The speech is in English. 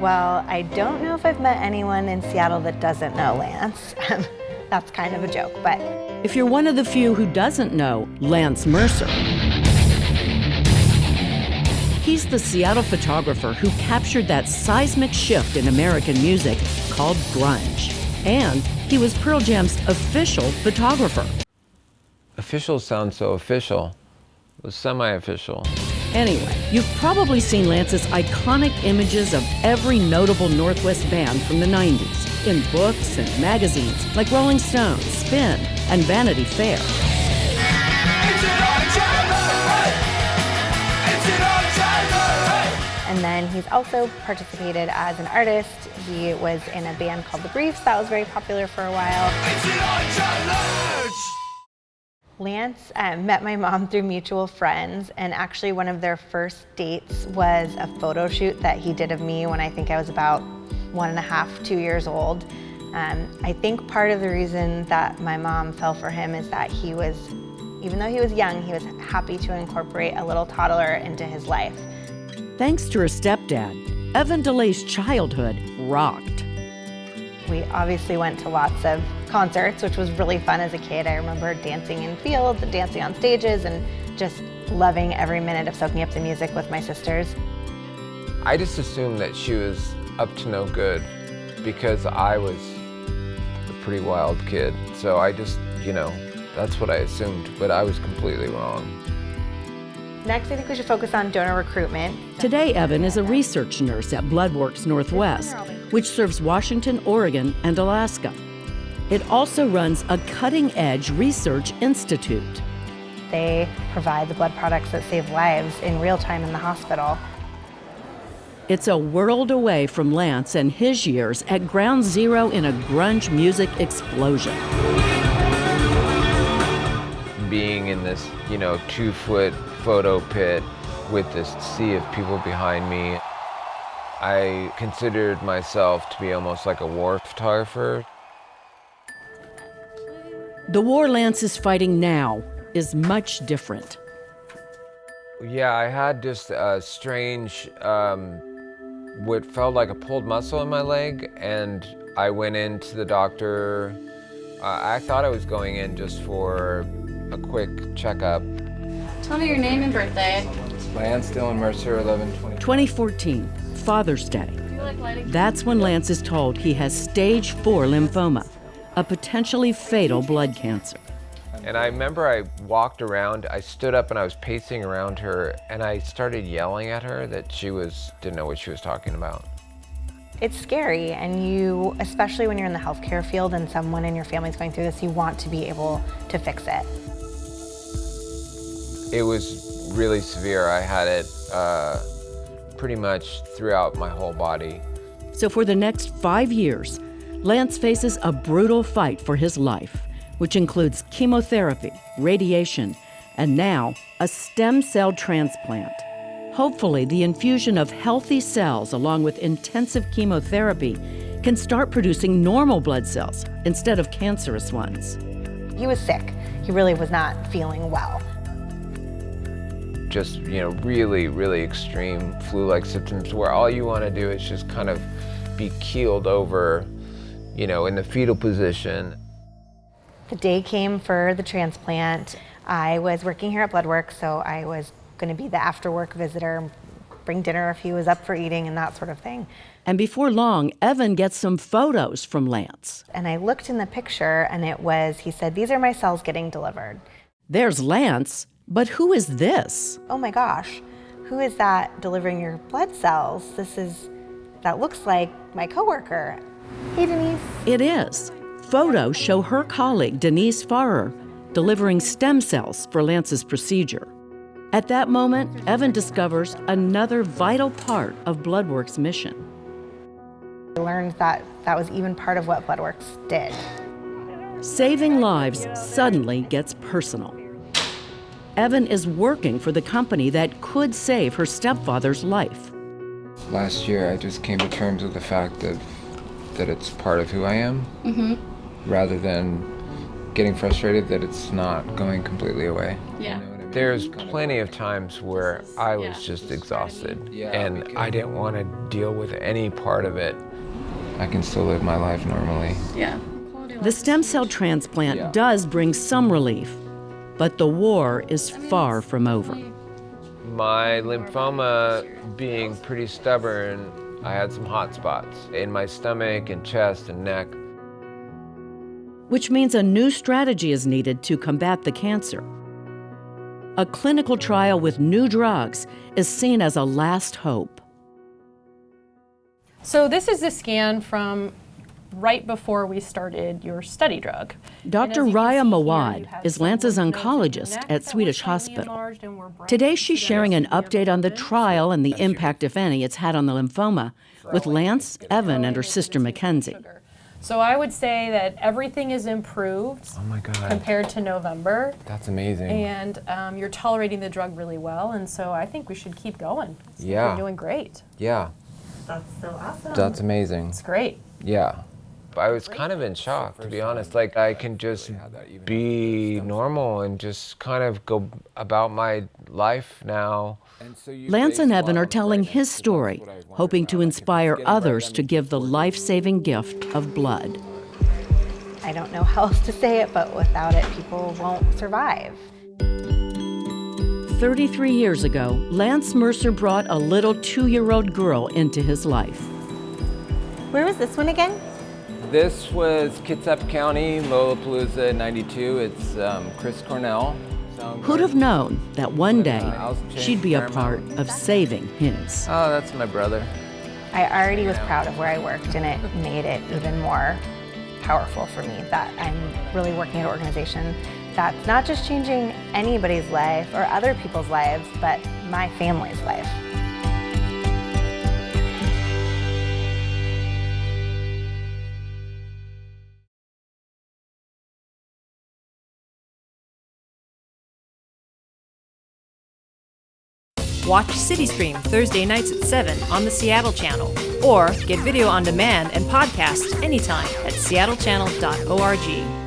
Well, I don't know if I've met anyone in Seattle that doesn't know Lance. That's kind of a joke, but... If you're one of the few who doesn't know Lance Mercer, he's the Seattle photographer who captured that seismic shift in American music called grunge. And he was Pearl Jam's official photographer. Official sounds so official. It was semi-official. Anyway, you've probably seen Lance's iconic images of every notable Northwest band from the 90s in books and magazines like Rolling Stone, Spin, and Vanity Fair. And then he's also participated as an artist. He was in a band called The Briefs that was very popular for a while. Lance met my mom through mutual friends, and actually one of their first dates was a photo shoot that he did of me when I think I was about 1.5, 2 years old. I think part of the reason that my mom fell for him is that he was, even though he was young, he was happy to incorporate a little toddler into his life. Thanks to her stepdad, Evan DeLay's childhood rocked. We obviously went to lots of concerts, which was really fun as a kid. I remember dancing in fields and dancing on stages and just loving every minute of soaking up the music with my sisters. I just assumed that she was up to no good because I was a pretty wild kid. So I just, that's what I assumed, but I was completely wrong. Next, I think we should focus on donor recruitment. Today, Evan is a research nurse at Bloodworks Northwest, which serves Washington, Oregon, and Alaska. It also runs a cutting-edge research institute. They provide the blood products that save lives in real time in the hospital. It's a world away from Lance and his years at ground zero in a grunge music explosion. Being in this, 2-foot photo pit with this sea of people behind me, I considered myself to be almost like a war photographer. The war Lance is fighting now is much different. Yeah, I had just a strange, what felt like a pulled muscle in my leg, and I went into the doctor. I thought I was going in just for a quick checkup. Tell me your name and birthday. Lance Mercer, 11/20. 2014, Father's Day. That's when Lance is told he has stage 4 lymphoma, a potentially fatal blood cancer. And I remember I walked around, I stood up and I was pacing around her, and I started yelling at her that didn't know what she was talking about. It's scary, and you, especially when you're in the healthcare field and someone in your family's going through this, you want to be able to fix it. It was really severe. I had it pretty much throughout my whole body. So for the next 5 years, Lance faces a brutal fight for his life, which includes chemotherapy, radiation, and now a stem cell transplant. Hopefully, the infusion of healthy cells along with intensive chemotherapy can start producing normal blood cells instead of cancerous ones. He was sick. He really was not feeling well. Just, really, really extreme flu-like symptoms where all you want to do is just kind of be keeled over, in the fetal position. The day came for the transplant. I was working here at Bloodworks, so I was going to be the after-work visitor, bring dinner if he was up for eating and that sort of thing. And before long, Evan gets some photos from Lance. And I looked in the picture, and he said, "These are my cells getting delivered." There's Lance, but who is this? Oh my gosh, who is that delivering your blood cells? That looks like my coworker. Hey, Denise. It is. Photos show her colleague, Denise Farrer, delivering stem cells for Lance's procedure. At that moment, Evan discovers another vital part of Bloodworks' mission. I learned that was even part of what Bloodworks did. Saving lives suddenly gets personal. Evan is working for the company that could save her stepfather's life. Last year, I just came to terms with the fact that it's part of who I am, rather than getting frustrated that it's not going completely away. Yeah. You know what I mean? There's plenty of times where I was just exhausted and I didn't want to deal with any part of it. I can still live my life normally. Yeah. The stem cell transplant does bring some relief, but the war is far from over. My lymphoma being pretty stubborn, I had some hot spots in my stomach and chest and neck. Which means a new strategy is needed to combat the cancer. A clinical trial with new drugs is seen as a last hope. So this is a scan from right before we started your study drug. Dr. Raya Mawad is Lance's oncologist at Swedish Hospital. Today she's sharing an update on the trial and the impact, if any, it's had on the lymphoma with Lance, Evan, and her sister Mackenzie. So I would say that everything is improved compared to November. That's amazing. And you're tolerating the drug really well, and so I think we should keep going. Yeah. You're doing great. Yeah. That's so awesome. That's amazing. It's great. Yeah. I was kind of in shock, to be honest. Like, I can just be normal and just kind of go about my life now. Lance and Evan are telling his story, hoping to inspire others to give the life-saving gift of blood. I don't know how else to say it, but without it, people won't survive. 33 years ago, Lance Mercer brought a little 2-year-old girl into his life. Where was this one again? This was Kitsap County, Lollapalooza '92. It's Chris Cornell. Who'd have known that one day she'd be a part of saving his? Oh, that's my brother. I already was proud of where I worked, and it made it even more powerful for me that I'm really working at an organization that's not just changing anybody's life or other people's lives, but my family's life. Watch CityStream Thursday nights at 7 on the Seattle channel, or get video on demand and podcast anytime at seattlechannel.org.